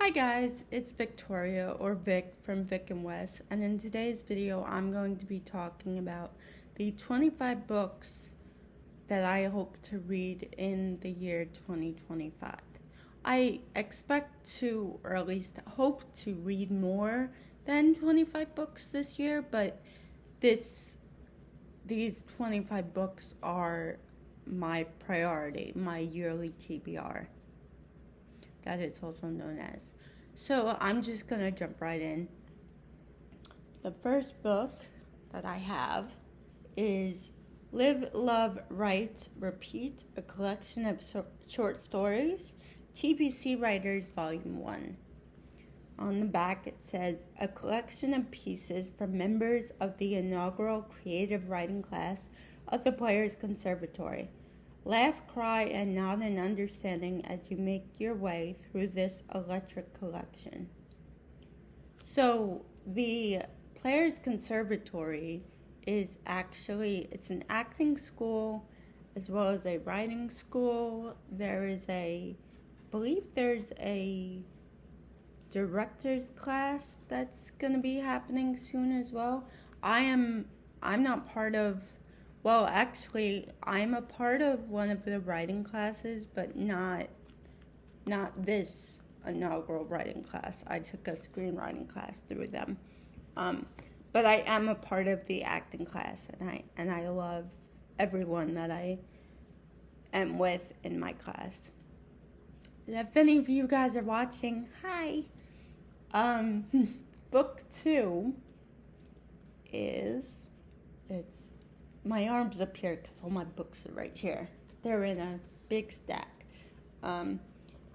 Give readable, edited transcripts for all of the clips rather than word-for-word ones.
Hi guys, it's Victoria or Vic from Vic and Wes, and in today's video I'm going to be talking about the 25 books that I hope to read in the year 2025. I expect to, or at least hope to read more than 25 books this year, but these 25 books are my priority, my yearly TBR, that it's also known as. So I'm just gonna jump right in. The first book that I have is Live, Love, Write, Repeat, a collection of short stories, TBC Writers Volume 1. On the back it says, a collection of pieces from members of the inaugural creative writing class of the Players Conservatory. Laugh, cry, and nod in understanding as you make your way through this electric collection. So, the Players Conservatory is actually, it's an acting school as well as a writing school. I believe there's a director's class that's going to be happening soon as well. I'm not part of, well, actually, I'm a part of one of the writing classes, but not this inaugural writing class. I took a screenwriting class through them. But I am a part of the acting class, and I love everyone that I am with in my class. If any of you guys are watching, hi. Book 2 is, it's, my arm's up here because all my books are right here. They're in a big stack.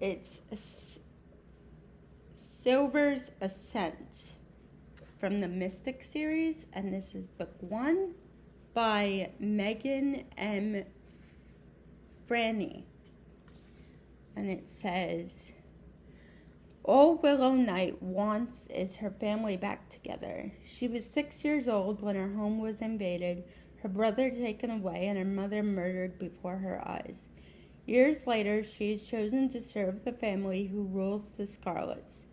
It's Silver's Ascent from the Mystic series, and this is book 1 by Megan M. Franny. And it says, all Willow Night wants is her family back together. She was 6 years old when her home was invaded, her brother taken away, and her mother murdered before her eyes. Years later, she is chosen to serve the family who rules the Scarlets,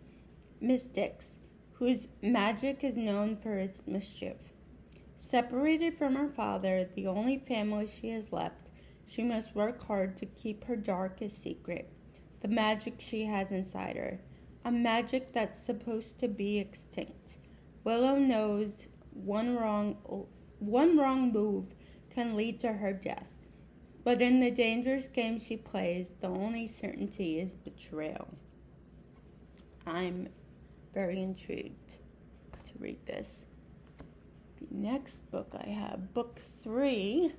Mystics, whose magic is known for its mischief. Separated from her father, the only family she has left, she must work hard to keep her darkest secret, the magic she has inside her, a magic that's supposed to be extinct. Willow knows one wrong move can lead to her death. But in the dangerous game she plays, the only certainty is betrayal. I'm very intrigued to read this. The next book I have, book 3,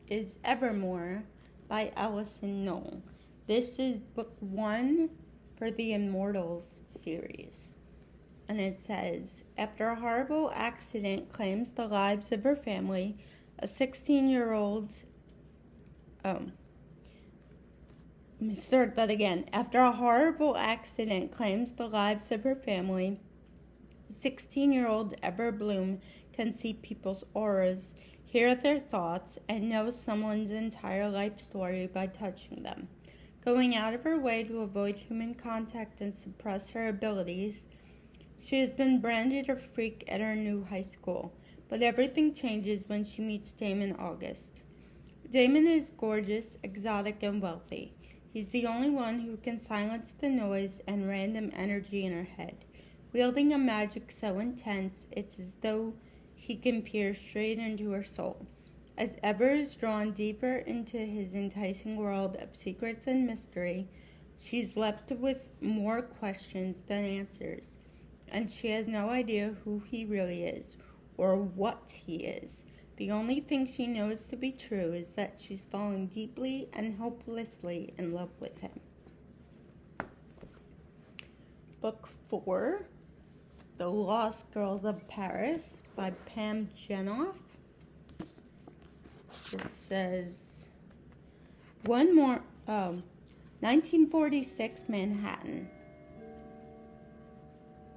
is Evermore by Alison Knoll. This is book 1 for the Immortals series. And it says, after a horrible accident claims the lives of her family, a 16-year-old... let me start that again. After a horrible accident claims the lives of her family, 16-year-old Ever Bloom can see people's auras, hear their thoughts, and know someone's entire life story by touching them. Going out of her way to avoid human contact and suppress her abilities, she has been branded a freak at her new high school, but everything changes when she meets Damon August. Damon is gorgeous, exotic, and wealthy. He's the only one who can silence the noise and random energy in her head, wielding a magic so intense it's as though he can peer straight into her soul. As Ever is drawn deeper into his enticing world of secrets and mystery, she's left with more questions than answers, and she has no idea who he really is or what he is. The only thing she knows to be true is that she's falling deeply and hopelessly in love with him. Book 4, The Lost Girls of Paris by Pam Jenoff. This says, 1946 Manhattan.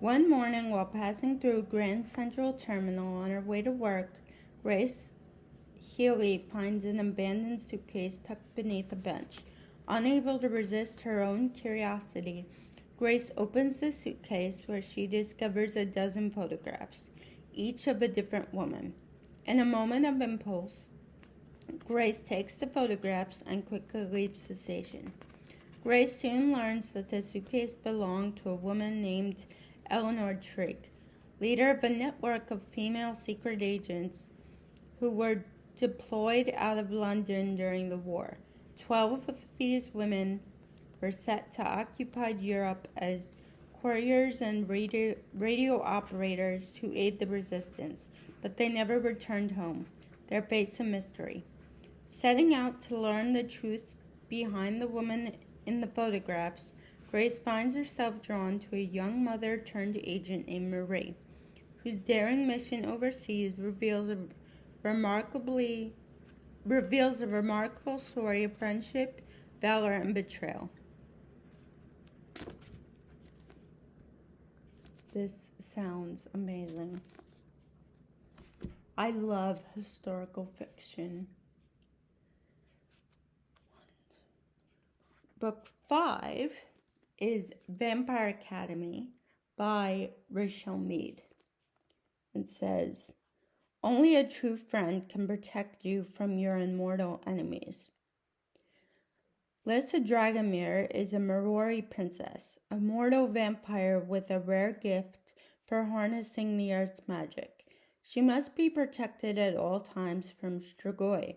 One morning while passing through Grand Central Terminal on her way to work, Grace Healy finds an abandoned suitcase tucked beneath a bench. Unable to resist her own curiosity, Grace opens the suitcase where she discovers a dozen photographs, each of a different woman. In a moment of impulse, Grace takes the photographs and quickly leaves the station. Grace soon learns that the suitcase belonged to a woman named Eleanor Trigg, leader of a network of female secret agents who were deployed out of London during the war. 12 of these women were set to occupy Europe as couriers and radio operators to aid the resistance, but they never returned home. Their fate's a mystery. Setting out to learn the truth behind the woman in the photographs, Grace finds herself drawn to a young mother-turned-agent named Marie, whose daring mission overseas reveals a remarkable story of friendship, valor, and betrayal. This sounds amazing. I love historical fiction. Book 5 is Vampire Academy by Rachel Mead. It says, only a true friend can protect you from your immortal enemies. Lissa Dragomir is a Marori princess, a mortal vampire with a rare gift for harnessing the earth's magic. She must be protected at all times from Strigoi,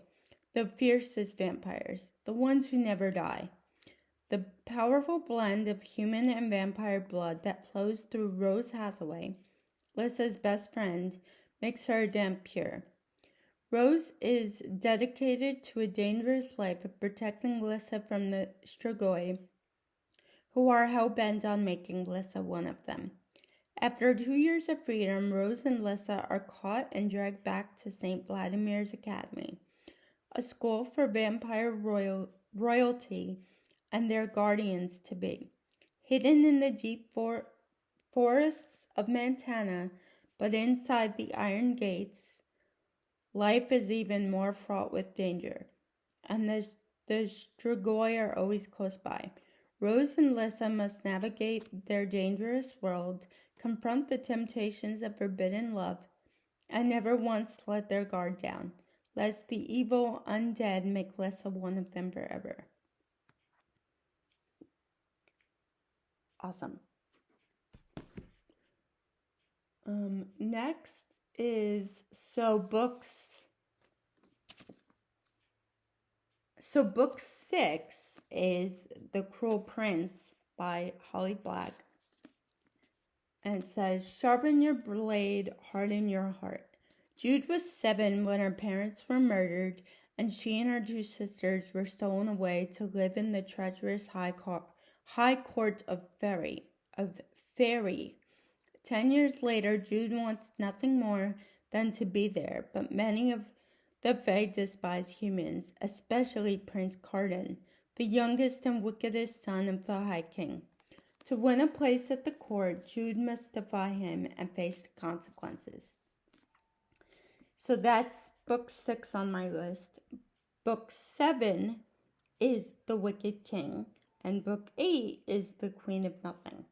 the fiercest vampires, the ones who never die. The powerful blend of human and vampire blood that flows through Rose Hathaway, Lissa's best friend, makes her a damn pure. Rose is dedicated to a dangerous life of protecting Lissa from the Strigoi, who are hell-bent on making Lissa one of them. After 2 years of freedom, Rose and Lissa are caught and dragged back to St. Vladimir's Academy, a school for vampire royalty and their guardians-to-be. Hidden in the deep forests of Montana, but inside the iron gates, life is even more fraught with danger, and the Strigoi are always close by. Rose and Lissa must navigate their dangerous world, confront the temptations of forbidden love, and never once let their guard down, lest the evil undead make Lissa one of them forever. Awesome. Next is book 6 is The Cruel Prince by Holly Black. And it says, sharpen your blade, harden your heart. Jude was 7 when her parents were murdered, and she and her 2 sisters were stolen away to live in the treacherous high court of Fairy. 10 years later, Jude wants nothing more than to be there, but many of the Fae despise humans, especially Prince Cardan, the youngest and wickedest son of the High King. To win a place at the court, Jude must defy him and face the consequences. So that's book 6 on my list. Book 7 is The Wicked King, and book 8 is The Queen of Nothing.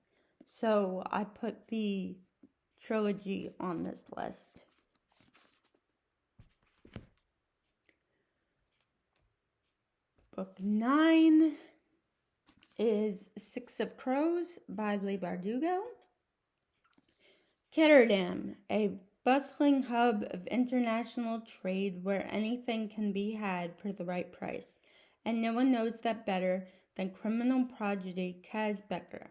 So I put the trilogy on this list. Book 9 is Six of Crows by Leigh Bardugo. Ketterdam, a bustling hub of international trade where anything can be had for the right price, and no one knows that better than criminal prodigy Kaz Becker.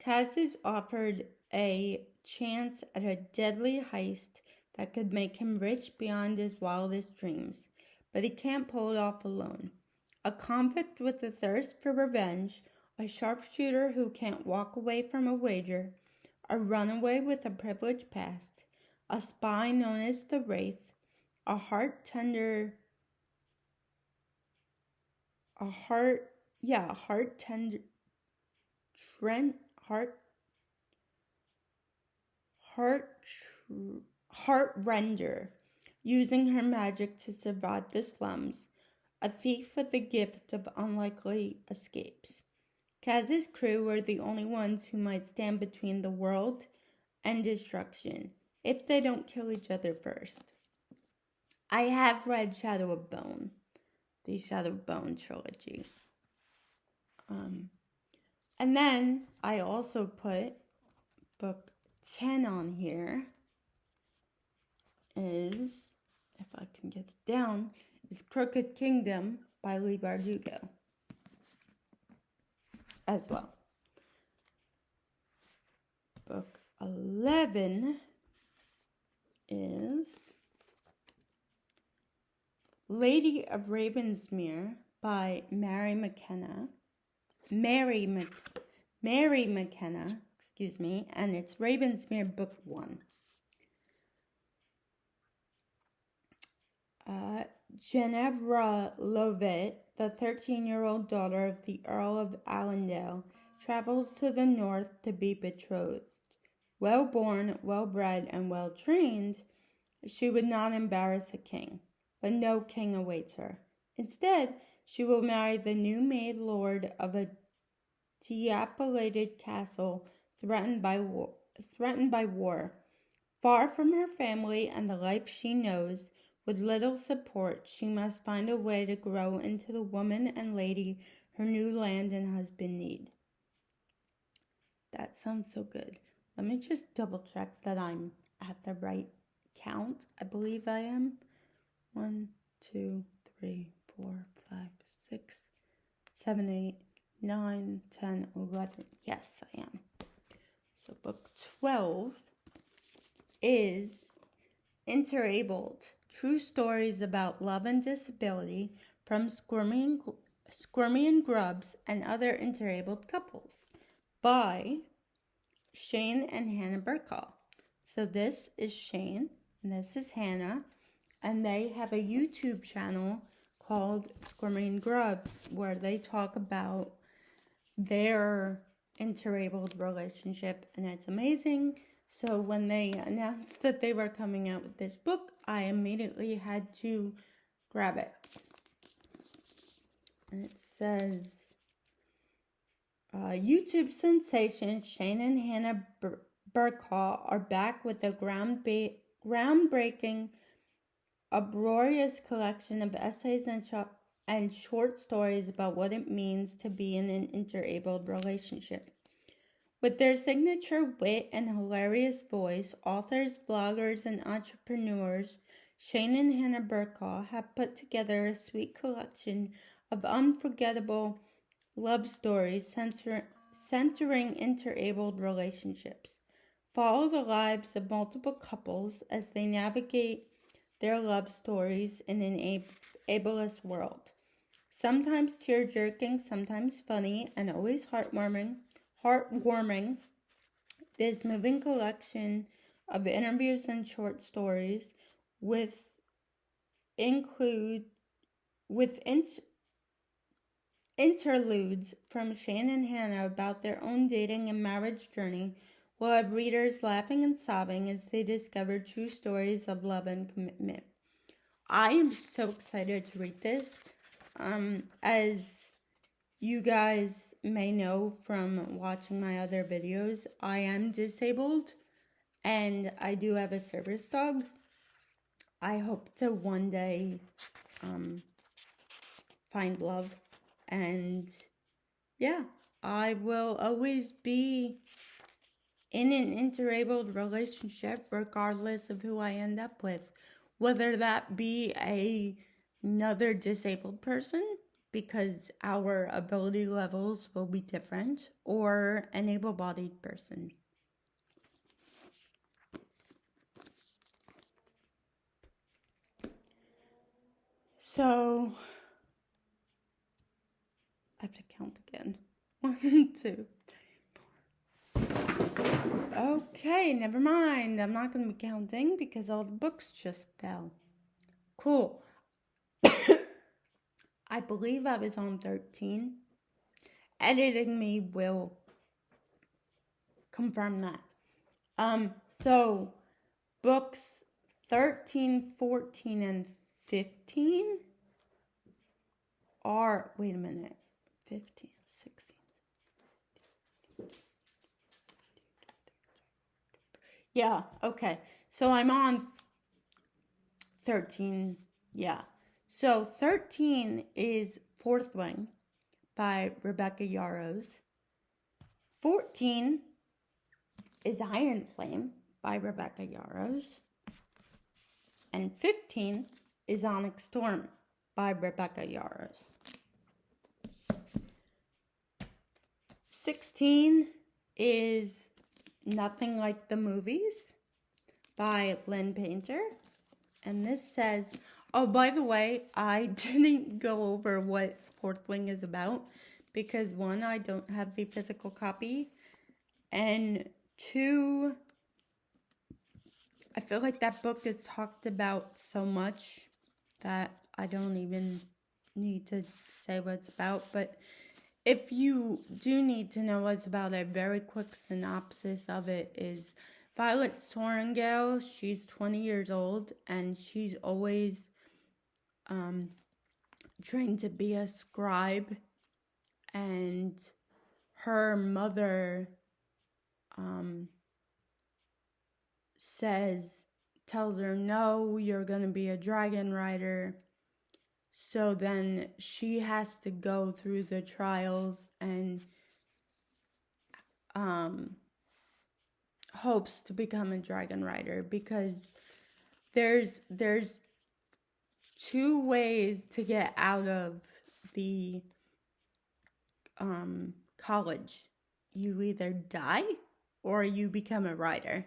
Kaz is offered a chance at a deadly heist that could make him rich beyond his wildest dreams, but he can't pull it off alone. A convict with a thirst for revenge, a sharpshooter who can't walk away from a wager, a runaway with a privileged past, a spy known as the Wraith, a heart-tender render, using her magic to survive the slums, a thief with the gift of unlikely escapes. Kaz's crew were the only ones who might stand between the world and destruction, if they don't kill each other first. I have read Shadow of Bone, the Shadow of Bone trilogy. And then I also put book 10 on here is, if I can get it down, is Crooked Kingdom by Leigh Bardugo as well. Book 11 is Lady of Ravensmere by Mary McKenna. Mary McKenna, excuse me, and it's Ravensmere Book 1. Ginevra Lovett, the 13-year-old daughter of the Earl of Allendale, travels to the north to be betrothed. Well-born, well-bred, and well-trained, she would not embarrass a king, but no king awaits her. Instead, she will marry the new made lord of a dilapidated castle threatened by war. Far from her family and the life she knows, with little support, she must find a way to grow into the woman and lady her new land and husband need. That sounds so good. Let me just double check that I'm at the right count. I believe I am. 1, 2, 3, 4, 5, 6, 7, 8, 9, 10, 11. Yes, I am. So book 12 is Interabled, True Stories About Love and Disability from Squirmy and Grubs and Other Interabled Couples by Shane and Hannah Burkall. So this is Shane and this is Hannah, and they have a YouTube channel called Squirmy and Grubs where they talk about their interabled relationship, and it's amazing. So when they announced that they were coming out with this book, I immediately had to grab it. And it says, YouTube sensation Shane and Hannah Burkall are back with a groundbreaking, uproarious collection of essays and short stories about what it means to be in an interabled relationship. With their signature wit and hilarious voice, authors, bloggers, and entrepreneurs Shane and Hannah Burkall have put together a sweet collection of unforgettable love stories centering interabled relationships. Follow the lives of multiple couples as they navigate their love stories in an ableist world. Sometimes tear-jerking, sometimes funny, and always heartwarming, this moving collection of interviews and short stories with interludes from Shane and Hannah about their own dating and marriage journey will have readers laughing and sobbing as they discover true stories of love and commitment. I am so excited to read this. As you guys may know from watching my other videos, I am disabled and I do have a service dog. I hope to one day find love, and yeah, I will always be in an interabled relationship regardless of who I end up with, whether that be another disabled person, because our ability levels will be different, or an able-bodied person. So, I have to count again. 1, 2, 3, 4. Okay, never mind. I'm not going to be counting because all the books just fell. Cool. I believe I was on 13. Editing me will confirm that. So books 13, 14, and 15 are, wait a minute, 15, 16. Yeah, okay. So I'm on 13. Yeah. So 13 is Fourth Wing by Rebecca Yarros. 14 is Iron Flame by Rebecca Yarros. And 15 is Onyx Storm by Rebecca Yarros. 16 is Nothing Like the Movies by Lynn Painter. And this says, oh, by the way, I didn't go over what Fourth Wing is about because one, I don't have the physical copy, and two, I feel like that book is talked about so much that I don't even need to say what it's about. But if you do need to know what it's about, a very quick synopsis of it is Violet Sorrengail. She's 20 years old and she's always trained to be a scribe, and her mother tells her, no, you're gonna be a dragon rider. So then she has to go through the trials and hopes to become a dragon rider, because there's two ways to get out of the college. You either die or you become a rider.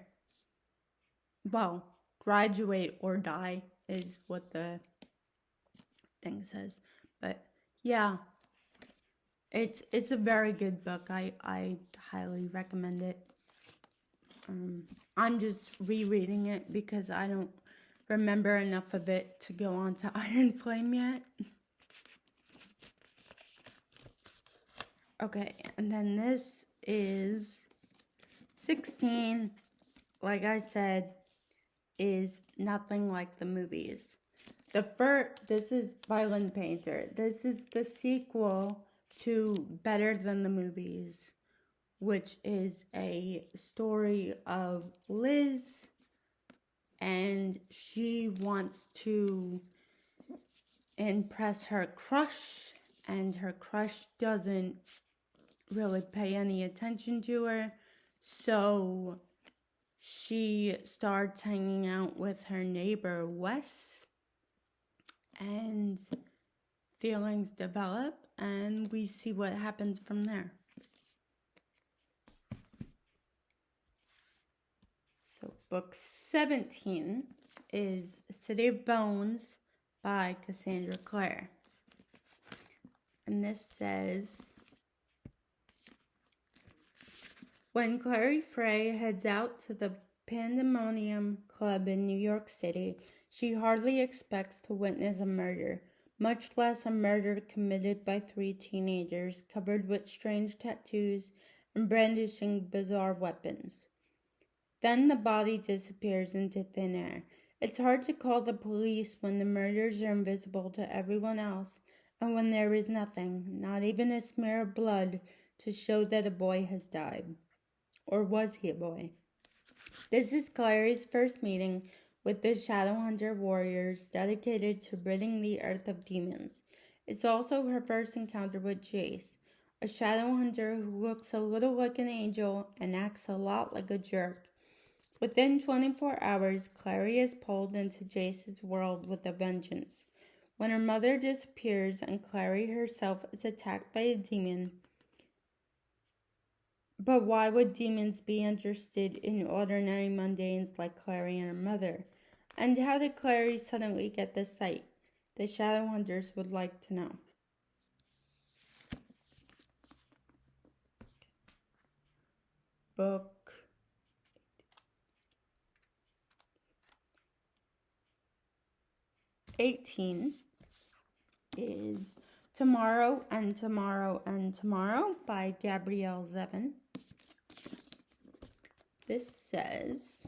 Well, graduate or die is what the thing says. But yeah, it's a very good book. I highly recommend it. I'm just rereading it because I don't remember enough of it to go on to Iron Flame yet. Okay, and then this is 16, like I said, is Nothing Like the Movies. This is by Lynn Painter. This is the sequel to Better Than the Movies, which is a story of Liz, and she wants to impress her crush, and her crush doesn't really pay any attention to her, so she starts hanging out with her neighbor Wes, and feelings develop, and we see what happens from there. So book 17 is City of Bones by Cassandra Clare. And this says, when Clary Frey heads out to the Pandemonium Club in New York City, she hardly expects to witness a murder, much less a murder committed by 3 teenagers covered with strange tattoos and brandishing bizarre weapons. Then the body disappears into thin air. It's hard to call the police when the murders are invisible to everyone else, and when there is nothing, not even a smear of blood, to show that a boy has died. Or was he a boy? This is Clary's first meeting with the Shadowhunter warriors dedicated to ridding the earth of demons. It's also her first encounter with Jace, a Shadowhunter who looks a little like an angel and acts a lot like a jerk. Within 24 hours, Clary is pulled into Jace's world with a vengeance. When her mother disappears and Clary herself is attacked by a demon. But why would demons be interested in ordinary mundanes like Clary and her mother? And how did Clary suddenly get this sight? The Shadowhunters would like to know. Book 18 is Tomorrow and Tomorrow and Tomorrow by Gabrielle Zevin. This says,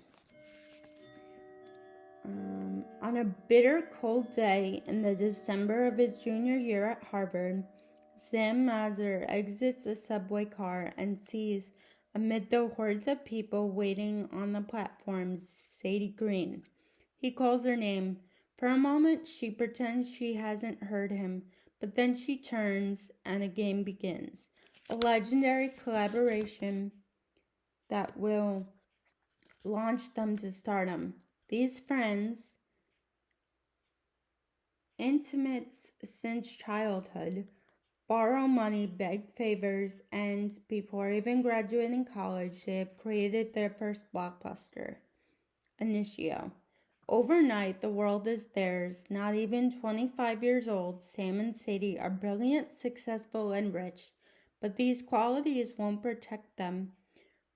on a bitter cold day in the December of his junior year at Harvard, Sam Mazur exits a subway car and sees, amid the hordes of people waiting on the platforms, Sadie Green. He calls her name. For a moment, she pretends she hasn't heard him, but then she turns and a game begins. A legendary collaboration that will launch them to stardom. These friends, intimates since childhood, borrow money, beg favors, and before even graduating college, they have created their first blockbuster, Initio. Overnight, the world is theirs. Not even 25 years old, Sam and Sadie are brilliant, successful, and rich, but these qualities won't protect them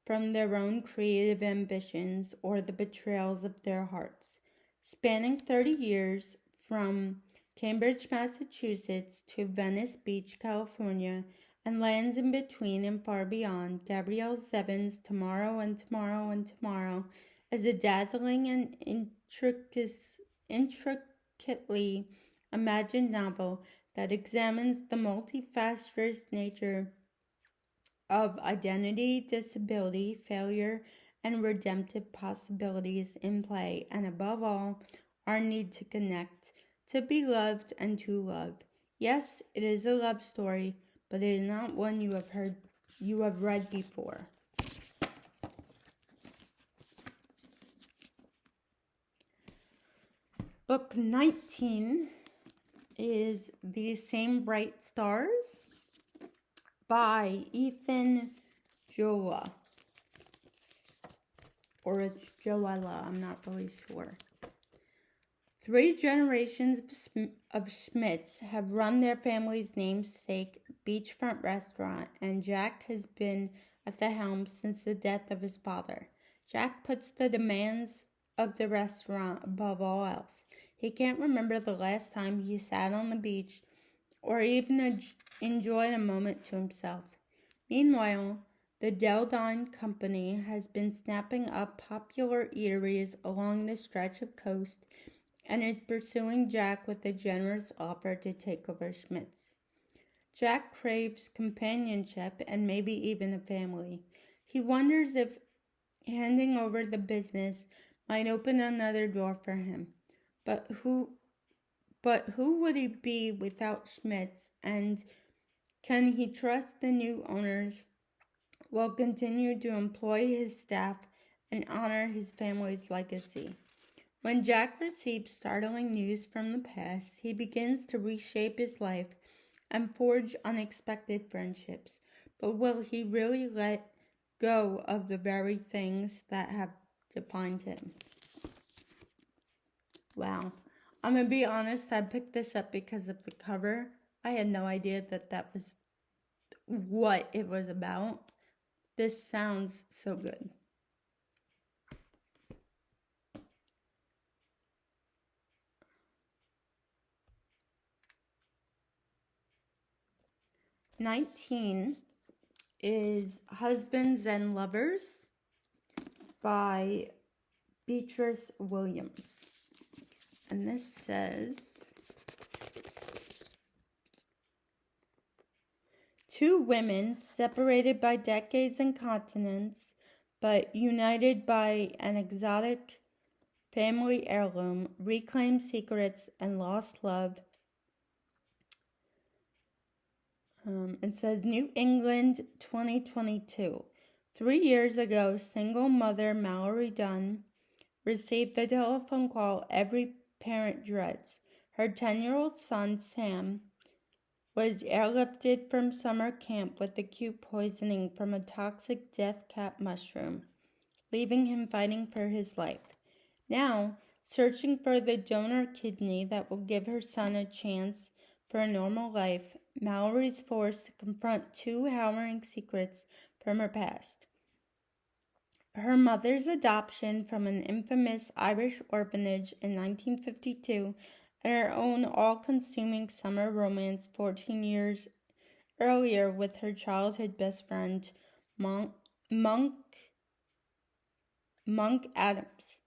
from their own creative ambitions or the betrayals of their hearts. Spanning 30 years from Cambridge, Massachusetts to Venice Beach, California, and lands in between and far beyond, Gabrielle Zevin's Tomorrow and Tomorrow and Tomorrow is a dazzling and intricately imagined novel that examines the multifaceted nature of identity, disability, failure, and redemptive possibilities in play, and above all, our need to connect, to be loved, and to love. Yes, it is a love story, but it is not one you have read before. Book 19 is These Same Bright Stars by Ethan Jola. Or it's Joella, I'm not really sure. 3 generations of Schmidts have run their family's namesake beachfront restaurant, and Jack has been at the helm since the death of his father. Jack puts the demands of the restaurant above all else. He can't remember the last time he sat on the beach or even enjoyed a moment to himself. Meanwhile, the Del Don Company has been snapping up popular eateries along the stretch of coast and is pursuing Jack with a generous offer to take over Schmidt's. Jack craves companionship and maybe even a family. He wonders if handing over the business might open another door for him. But who would he be without Schmidt's, and can he trust the new owners will continue to employ his staff and honor his family's legacy? When Jack receives startling news from the past, he begins to reshape his life and forge unexpected friendships. But will he really let go of the very things that have defined him? Wow. I'm going to be honest, I picked this up because of the cover. I had no idea that was what it was about. This sounds so good. "19 is Husbands and Lovers by Beatrice Williams. And this says, 2 women separated by decades and continents, but united by an exotic family heirloom, reclaim secrets and lost love. It says New England 2022. 3 years ago, single mother Mallory Dunn received the telephone call every parent dreads. Her 10-year-old son, Sam, was airlifted from summer camp with acute poisoning from a toxic death cap mushroom, leaving him fighting for his life. Now, searching for the donor kidney that will give her son a chance for a normal life, Mallory's forced to confront 2 harrowing secrets from her past. Her mother's adoption from an infamous Irish orphanage in 1952, and her own all-consuming summer romance 14 years earlier with her childhood best friend, Monk Adams,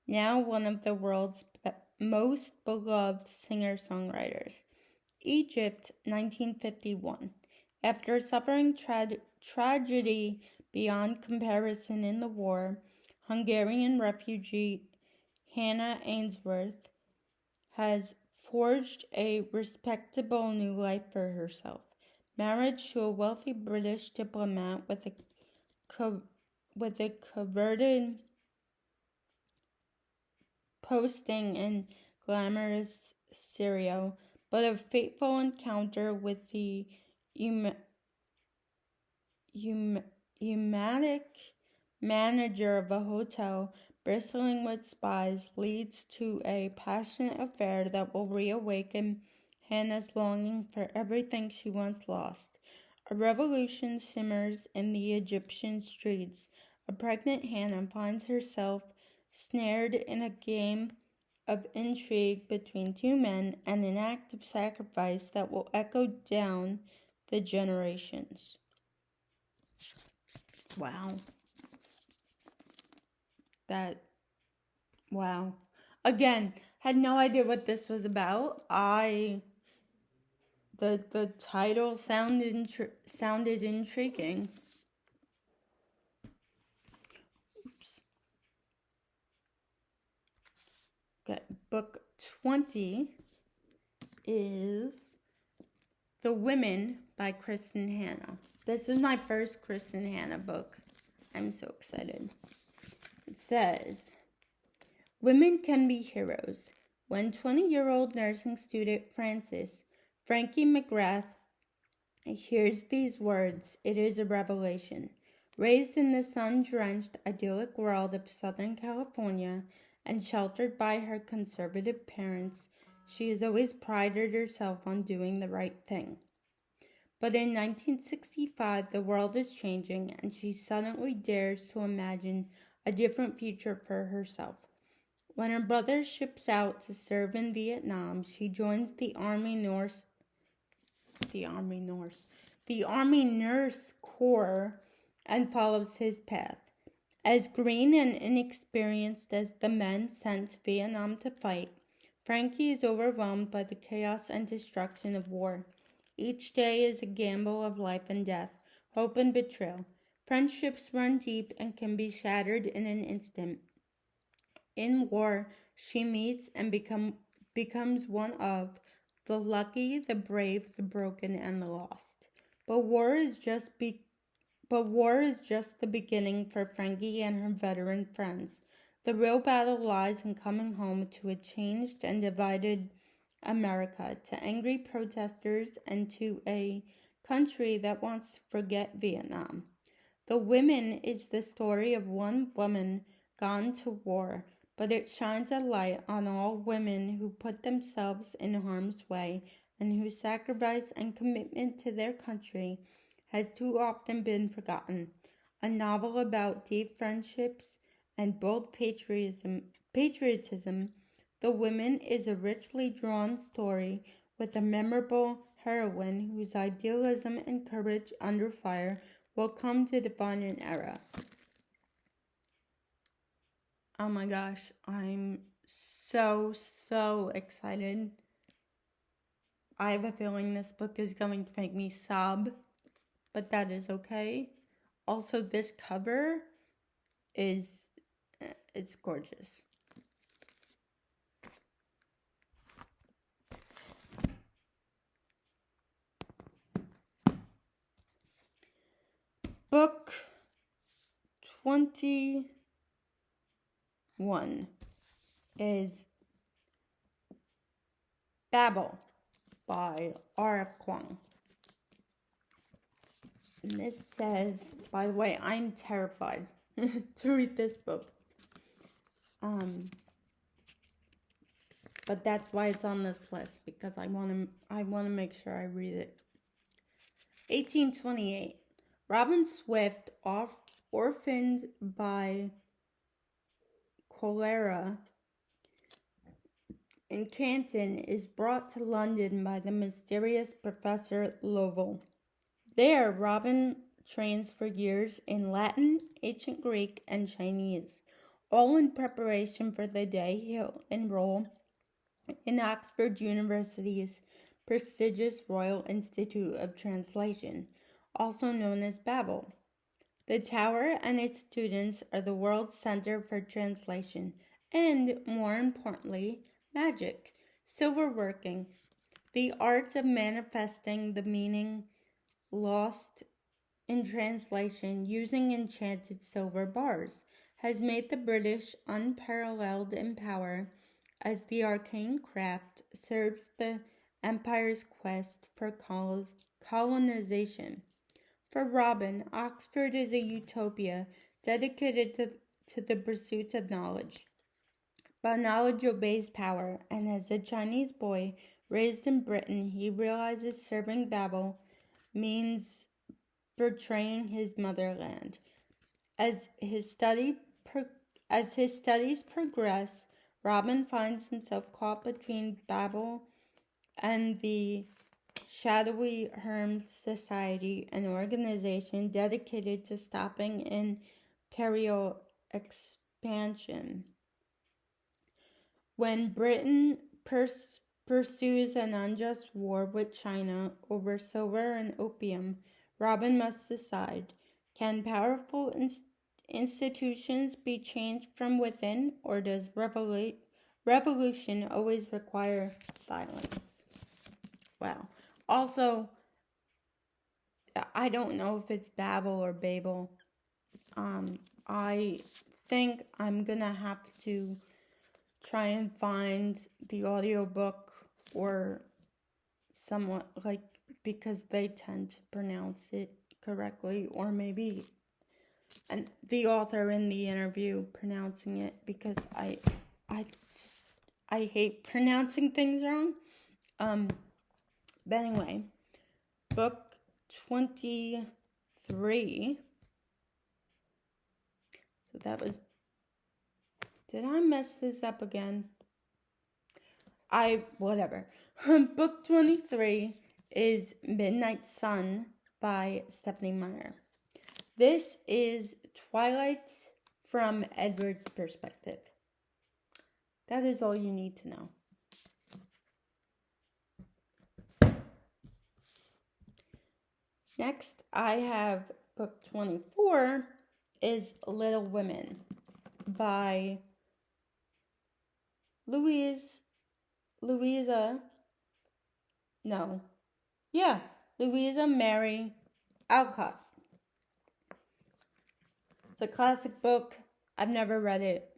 now one of the world's most beloved singer-songwriters. Egypt, 1951. After suffering tragedy beyond comparison in the war, Hungarian refugee Hannah Ainsworth has forged a respectable new life for herself. Marriage to a wealthy British diplomat with a coveted posting in glamorous Syria, but a fateful encounter with the pneumatic manager of a hotel bristling with spies leads to a passionate affair that will reawaken Hannah's longing for everything she once lost. A revolution simmers in the Egyptian streets. A pregnant Hannah finds herself snared in a game of intrigue between two men and an act of sacrifice that will echo down the generations. Wow. Wow. Again, had no idea what this was about. The title sounded intriguing. Oops. Okay, book 20 is The Women by Kristin Hannah. This is my first Kristin Hannah book. I'm so excited. It says, women can be heroes. When 20-year-old nursing student Frankie McGrath hears these words, it is a revelation. Raised in the sun-drenched, idyllic world of Southern California and sheltered by her conservative parents, she has always prided herself on doing the right thing. But in 1965, the world is changing, and she suddenly dares to imagine a different future for herself. When her brother ships out to serve in Vietnam, she joins the Army Nurse Corps and follows his path. As green and inexperienced as the men sent to Vietnam to fight, Frankie is overwhelmed by the chaos and destruction of war. Each day is a gamble of life and death, hope and betrayal. Friendships run deep and can be shattered in an instant. In war, she meets and becomes one of the lucky, the brave, the broken, and the lost. But war is just the beginning for Frankie and her veteran friends. The real battle lies in coming home to a changed and divided America, to angry protesters, and to a country that wants to forget Vietnam. The Women is the story of one woman gone to war, but it shines a light on all women who put themselves in harm's way and whose sacrifice and commitment to their country has too often been forgotten. A novel about deep friendships and bold patriotism, The Women is a richly drawn story with a memorable heroine whose idealism and courage under fire will come to define an era. Oh my gosh, I'm so excited. I have a feeling this book is going to make me sob, but that is okay. Also, this cover it's gorgeous. Book 21 is Babel by R.F. Kuang. And this says, by the way, I'm terrified to read this book. But that's why it's on this list, because I want to make sure I read it. 1828. Robin Swift, orphaned by cholera in Canton, is brought to London by the mysterious Professor Lovell. There, Robin trains for years in Latin, ancient Greek, and Chinese, all in preparation for the day he'll enroll in Oxford University's prestigious Royal Institute of Translation, also known as Babel. The tower and its students are the world's center for translation and, more importantly, magic, silverworking, the art of manifesting the meaning lost in translation using enchanted silver bars, has made the British unparalleled in power as the arcane craft serves the Empire's quest for colonization. For Robin, Oxford is a utopia dedicated to the pursuit of knowledge. But knowledge obeys power, and as a Chinese boy raised in Britain, he realizes serving Babel means betraying his motherland. As his studies progress, Robin finds himself caught between Babel and the shadowy Hermes Society, an organization dedicated to stopping imperial expansion. When Britain pursues an unjust war with China over silver and opium, Robin must decide, can powerful institutions be changed from within, or does revolution always require violence? Wow. Also, I don't know if it's Babel or Babel. I think I'm gonna have to try and find the audiobook or somewhat like, because they tend to pronounce it correctly, or maybe and the author in the interview pronouncing it, because I hate pronouncing things wrong. But anyway, book 23. So that was, did I mess this up again? Whatever. Book 23 is Midnight Sun by Stephenie Meyer. This is Twilight from Edward's perspective. That is all you need to know. Next, I have book 24 is Little Women by Louisa May Alcott. It's a classic book. I've never read it.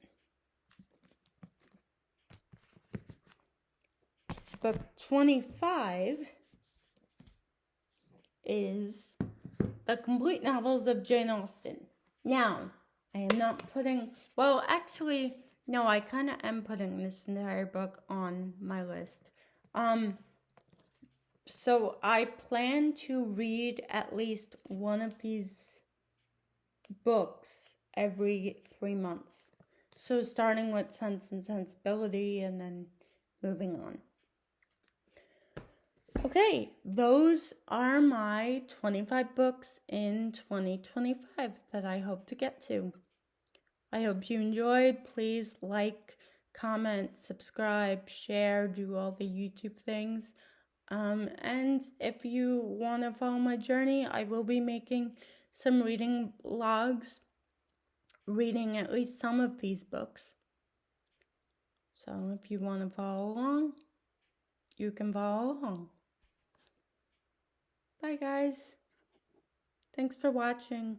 Book 25 is The Complete Novels of Jane Austen. Now, I am not putting, well, actually, no, I kind of am putting this entire book on my list. So I plan to read at least one of these books every 3 months. So starting with Sense and Sensibility and then moving on. Okay, those are my 25 books in 2025 that I hope to get to. I hope you enjoyed. Please like, comment, subscribe, share, do all the YouTube things. And if you want to follow my journey, I will be making some reading logs, reading at least some of these books. So if you want to follow along, you can follow along. Bye guys. Thanks for watching.